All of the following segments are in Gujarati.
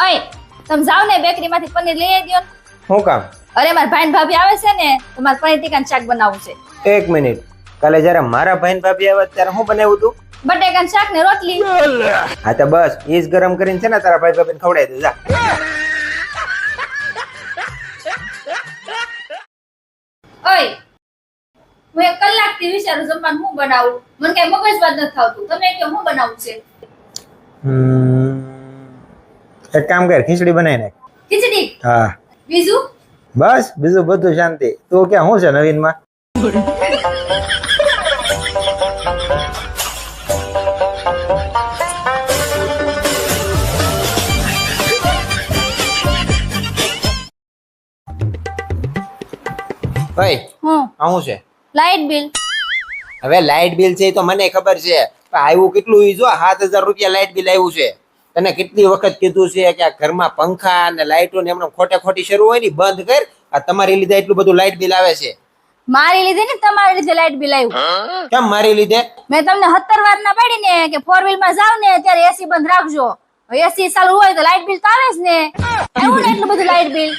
ઓય તમે જાવ ને બેકરી માંથી પનીર લઈ આવી દો ને. શું કામ? અરે મારા ભાઈ ને ભાભી આવે છે ને તો મારે પનીર ટીકાનું શાક બનાવવું છે. 1 મિનિટ. કાલે જયારે મારા ભાઈ ને ભાભી આવ્યા ત્યારે શું બનાવ્યું તું? બટેકાનું શાક ને રોટલી. હા તો બસ ઈ જ ગરમ કરીને છે ને તારા ભાઈ ભાભીને ખવડાવી દે જા. ઓય હું 1 કલાકથી વિચારું જમવાનું હું બનાવું. મને કઈ મગજ વાત નથી આવતું. તમે કહો હું બનાવવું છે? એક કામ કર, ખીચડી બનાવી નાખ. ખીચડી? હા. બીજું? બસ બીજું બધું શાંતિ. તું ક્યાં શું છે નવીનમાં? ભાઈ આવું છે લાઈટ બિલ. હવે લાઇટ બિલ છે એ તો મને ખબર છે, પણ આવ્યું કેટલું ઈ જો 7000 રૂપિયા લાઇટ બિલ આવ્યું છે. તને કેટલી વખત કીધું છે કે આ ઘરમાં પંખા અને લાઇટો ને એમને ખોટે ખોટી શરૂ હોય ને બંધ કર. આ તમારી લીધે એટલું બધું લાઇટ બિલ આવે છે. મારી લીધે ને તમારી લીધે લાઈટ બિલ આવ્યું. કેમ મારી લીધે? મેં તમને 17 વાર ના પાડી ને કે 4 વ્હીલ માં જાવ ને ત્યારે એસી બંધ રાખજો. એસી ચાલુ હોય તો લાઈટ બિલ તો આવે જ ને. એવું ને એટલું બધું લાઈટ બિલ.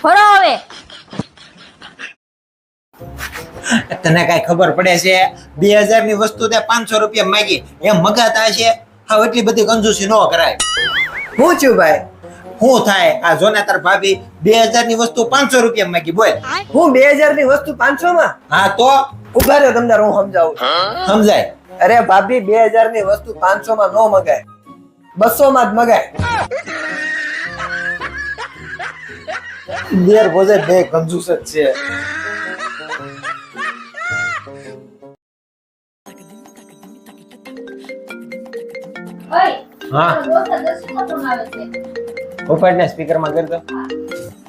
ભરો હવે. તને કઈ ખબર પડે છે? 2000 ની વસ્તુ તે 500 રૂપિયા માંગી, એમ મગાતા છે? હા એટલી બધી કંજૂસી ન કરાય. હું છું ભાઈ? શું થાય? આ જોને તાર ભાભી 2000 ની વસ્તુ 500 રૂપિયા માંગી, બોલ. હું 2000 ની વસ્તુ 500 માં? હા તો ઉભા રહ્યો તમને હું સમજાવું. સમજાય? અરે ભાભી 2000 ની વસ્તુ 500 માં નો મગાય, 200 માં જ મગાય. દેર બોજે બે કંજૂસ જ છે. ઓય હા દોસ્ત દર્શન નો ફોન આવે છે. ઉપાડને સ્પીકર માં કર દો.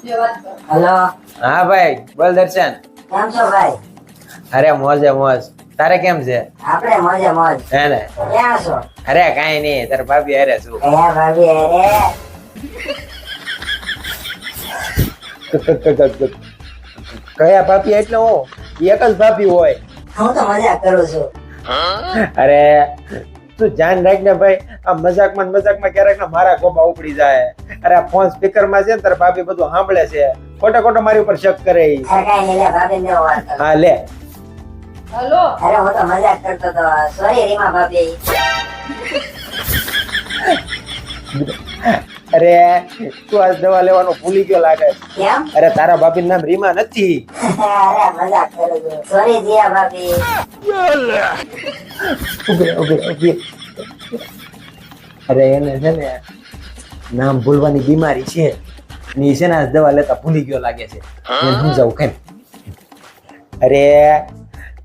જે વાત કરો. હેલો, હા ભાઈ બોલ દર્શન. કેમ છો ભાઈ? અરે મોજે મોજ. તારે કેમ છે? આપણે મોજે મોજ. હે ને? ક્યાં છો? અરે કાઈ નહીં, તાર ભાભી હારે છું. કયા ભાભી અરે? કયા ભાભી એટલે હું એક જ ભાભી હોય. હું તો મજાક કરું છું. અરે તું ધ્યાન રાખ ને ભાઈ, આ મજાકમાં ને મજાકમાં ક્યારેક ને મારા ગોબા ઉપડી જાય. અરે આ ફોન સ્પીકર માં છે ને તાર ભાભી બધું સાંભળે છે, ખોટા ખોટા મારી ઉપર શક કરે ઈ. અરે કાંઈ નહીં, લે ભાભીને દેવો વાત કરો. હા લે. હલો. અરે હું તો મજાક કરતો તો. સોરી રીમા ભાભી. અરે તું આજ દવા લેવાનું ભૂલી ગયો લાગે છે. કેમ? અરે તારા ભાભી નામ રીમા નથી. અરે મજાક કરું છું. સોરી જીયા ભાભી. ઉભી. અરે એને છે ને નામ ભૂલવાની બીમારી છે, ની છે ને આજ દવા લેતા ભૂલી ગયો લાગે છે. એને સમજાવું કેમ? અરે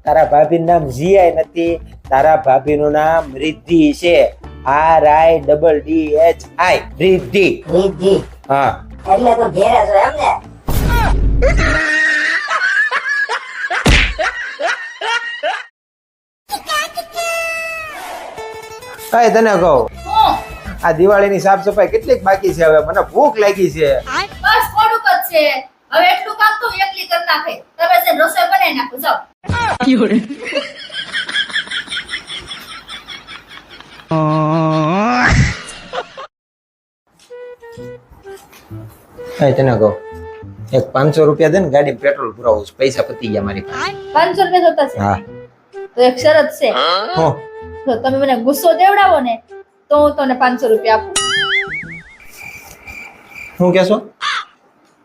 તારા ભાભી નામ જીઆઈ નથી, તારા ભાભી નું નામ રિદ્ધિ છે. RIDDHI રિદ્ધિ. રીતજી. હા એટલે તું ઘેરે છો એમ ને? કઈ તને કહું, હું આ દિવાળીની સાફ સફાઈ કેટલીક બાકી છે? હવે મને ભૂખ લાગી છે. બસ થોડુંક જ છે. હવે એટલું કામ તો એકલી કરી નાખે. તમે જે રસોઈ બનાવી નાખો જાઓ. કઈ તને કહું, એક 500 રૂપિયા દે ને, ગાડી પેટ્રોલ પુરાવું છે. પૈસા પતી ગયા મારી પાસે. 500 રૂપિયા જોતા છે? હા. તો એક શરત છે. હું જો તમે મને ગુસ્સો દેવડાવો ને તો હું તમને 500 રૂપિયા આપું. શું કેશો?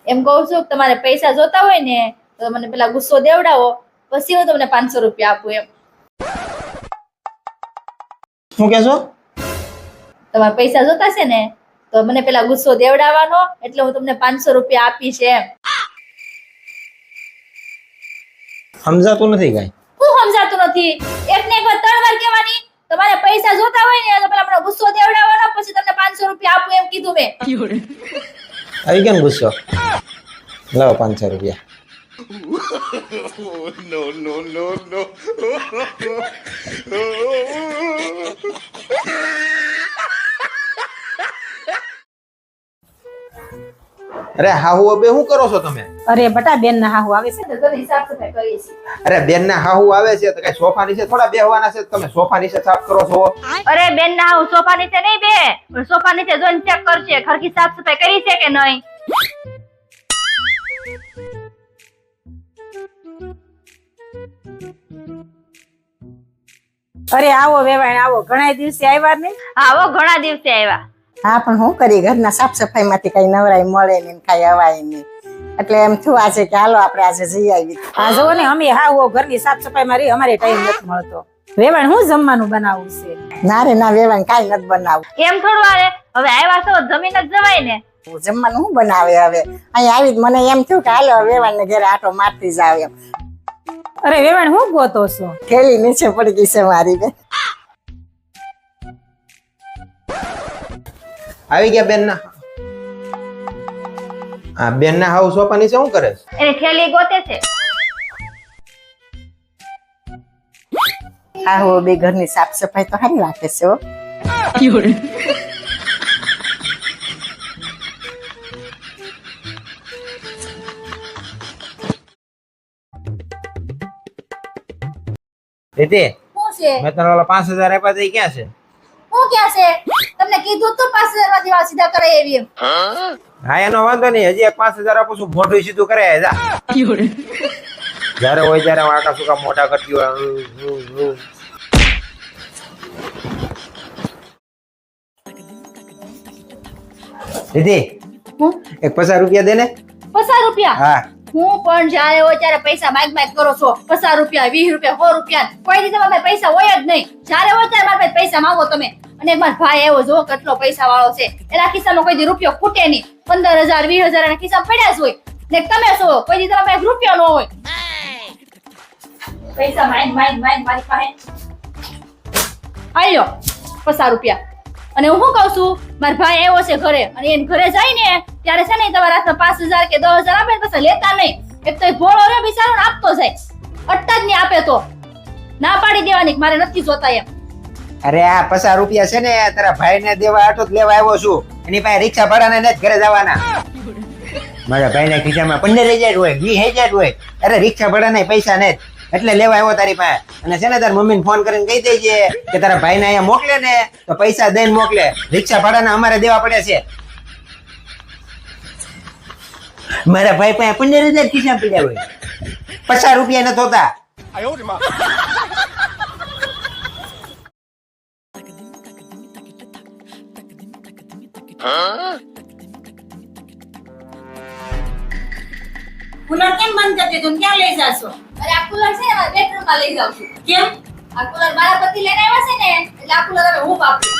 એમ કહું છું કે તમારે પૈસા જોતા હોય ને તો મને પેલા ગુસ્સો દેવડાવો, પછી હું તમને 500 રૂપિયા આપું. એમ શું કેશો? તમારે પૈસા જોતા છે ને તો મને પેલા ગુસ્સો દેવડાવવાનો, એટલે હું તમને 500 રૂપિયા આપીશ. એમ સમજાતું નથી કઈ. હું સમજાતું નથી? એક ને એક વાર 3 વાર કહેવાની. તમારે પૈસા જોતા હોય ને તો પેલા મને ગુસ્સો દેવડાવવાનો, પછી તમને 500 રૂપિયા આપું એમ કીધું મેં. આવી કેમ ગુસ્સો? લાવો 500 રૂપિયા. અરે હાહુ બે શું કરો છો તમે? અરે બટા બેન ના હાહુ આવે છે. તો ઘરની સાફ સફાઈ કરીએ છીએ. અરે બેન ના હાહુ આવે છે તો કઈ સોફા નીચે થોડા બેહવાના છે? તમે સોફા નીચે સાફ કરો છો? અરે બેન ના હું સોફા નીચે નહીં બે, પણ સોફા નીચે જોઈને ચેક કરશે ખરખી સાફ સફાઈ કરી છે કે નહીં. અરે આવો વેવાણ આવો, ઘણા દિવસે આવ્યા ને. આવો ઘણા દિવસે આવ્યા. હા પણ શું કરી ઘરના સાફ સફાઈ માંથી કઈ નવરાઈ મળે ને કઈ અવાય નહીં એટલે એમ થયું આજે કે હાલો આપણે આજે જઈ આવી. હા જો ને અમે હાવો ઘરની સાફ સફાઈ માં રહી, અમારે ટાઈમ નથી મળતો. વેવાણ હું જમવાનું બનાવવું છે? ના રે ના વેવાણ કાંઈ નથી બનાવું. કેમ થોડું હાલે, હવે આવ્યા છો જમીન જ જવાય ને. જમવાનું શું બનાવે હવે? અહીંયા આવી મને એમ થયું કે હાલો વેવાણ ને ઘરે આટો મારતી જાવ એમ. અરે વેવાણ હું ગોતો છો? થેલી નીચે પડી ગઈ છે મારી બેન. આવી ગયા બેન ના. હા બેન ના હાહુ સોફા નીચે શું કરે છે? એની થેલી ગોતે છે. હા હો બે ઘરની સાફ સફાઈ તો સારી રાખે છે હો. રીતિ, શું છે? મેં તને ઓલા 5000 આપ્યા તે ક્યાં છે? શું ક્યાં છે? તમને કીધું તો 5000 માંથી વાત સીધા કરે એવી એમ. હા એનો વાંધો નહીં, હજી એક 5000 આપું છું, મોઢું સીધું કરે જા. જયારે હોય ત્યારે આકા સુકા મોટા કરતી હોય. રીતિ, હું એક 50 રૂપિયા દે ને. 50 રૂપિયા? હા હું પણ જ્યારે હોય ત્યારે પૈસા માંગ કરો છો. 50 રૂપિયા, 20 રૂપિયા, 100 રૂપિયા, કોઈ દી તમારા પાસે પૈસા હોય જ નહીં. જ્યારે હોય ત્યારે મારા પાસે પૈસા માંગો તમે. અને મારો ભાઈ એવો જો કેટલો પૈસા વાળો છે, એના ખિસ્સામાં કોઈ દી રૂપિયો ખૂટે નહીં. 15,000 20,000 એના ખિસ્સામાં પડ્યા જ હોય. ને તમે છો કોઈ દી તમારા પાસે રૂપિયો ન હોય. પૈસા માંગ મારી પાસે આલ્યો 50 રૂપિયા. અને હું શું કહું છું, મારો ભાઈ આવ્યો છે ઘરે, અને એને ઘરે જાય ને ત્યારે છે ને તમારા હાથમાં 5,000 કે 10,000 આપે ને પછી લેતા નહીં. એક તો એ ભોળો રે બિચારો ને આપતો જાય, અટતા જ નહીં આપે તો ના પાડી દેવાની મારે નથી જોતા એમ. અરે આ 50 રૂપિયા છે ને તારા ભાઈ ને દેવા આટો જ લેવા આવ્યો છું. એની પાસે રિક્ષા ભાડાને નથી ઘરે જવાના. મારા ભાઈ ના ખિસ્સામાં 15,000 હોય, 20,000 હોય. અરે રિક્ષા ભાડાના પૈસા નથી એટલે લેવા આવ્યો તારી પાસે. અને છે ને તાર મમ્મીને ફોન કરીને કહી દેજે કે તારા ભાઈને અહીંયા મોકલે ને તો પૈસા દઈને મોકલે. રિક્ષા ભાડાના અમારે દેવા પડે છે. મારા ભાઈ પાસે 15,000 ખિસ્સા પડ્યા હોય, 50 રૂપિયા નથી હોતા. કુલર કેમ બંધ કરી દીધું? ક્યાં લઈ જાશો? અરે આ કુલર છે ને મારા બેડરૂમ માં લઈ જાઉં છું. કેમ? આ કુલર મારા પતિ લઈને આવ્યા છે ને એટલે આ કુલર હવે હું વાપરું.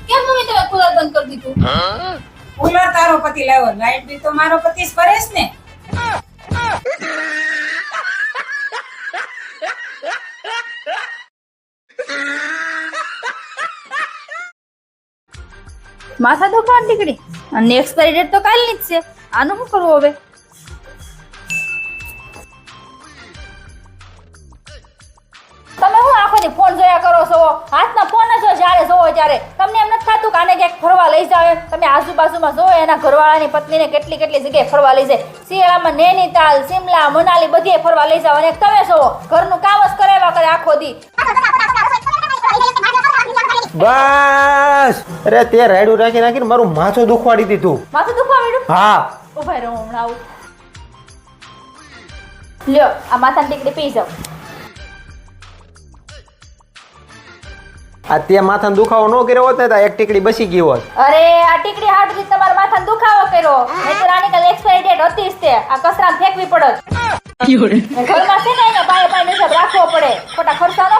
કેમ મમ્મી તમે કુલર બંધ કરી દીધું? કુલર તારો પતિ લાવ્યો, લાઈટ બિલ તો મારો પતિ જ ભરે છે ને. માથા દુખવાની દીકરી, અને એક્સપાયરી ડેટ તો કાલની જ છે. આનું શું કરવું હવે? તમે હું આખો દી ફોન જોયા કરો છો? હાથમાં ફોન જ હોય જ્યારે જોવો ત્યારે. તમને એમ નથી થતું કે આને ક્યાંક ફરવા લઈ જાવ એમ? તમે આજુબાજુમાં જોવો એના ઘરવાળાની પત્નીને કેટલી કેટલી જગ્યાએ ફરવા લઈ જાય. શિયાળામાં નૈનીતાલ, શિમલા, મનાલી બધે ફરવા લઈ જાવ, અને તમે જોવો ઘરનું કામ જ કરાવ્યા કરે આખો દી. બસ અરે તે રાયડું રાખી નાખીને મારું માથું દુખવાડી દીધું. માથું દુખવા માંડ્યું? હા ઉભા રહો, હમણાં આવું. લ્યો આ માથાની ટીકડી પી જાવ. આ તે માથાનો દુખાવો ન કર્યો હોત ને તો એક ટીકડી બસી ગઈ હોત. અરે આ ટીકડી હાટથી તમારા માથાનો દુખાવો કર્યો. નહીંતર આની કાલ એક્સપાયરી ડેટ હતી જ તે. આ કચરામાં ફેંકવી પડત. ઘરમાં છે ને એને પાયે પાયે હિસાબ રાખવો પડે. ખોટા ખર્ચા ન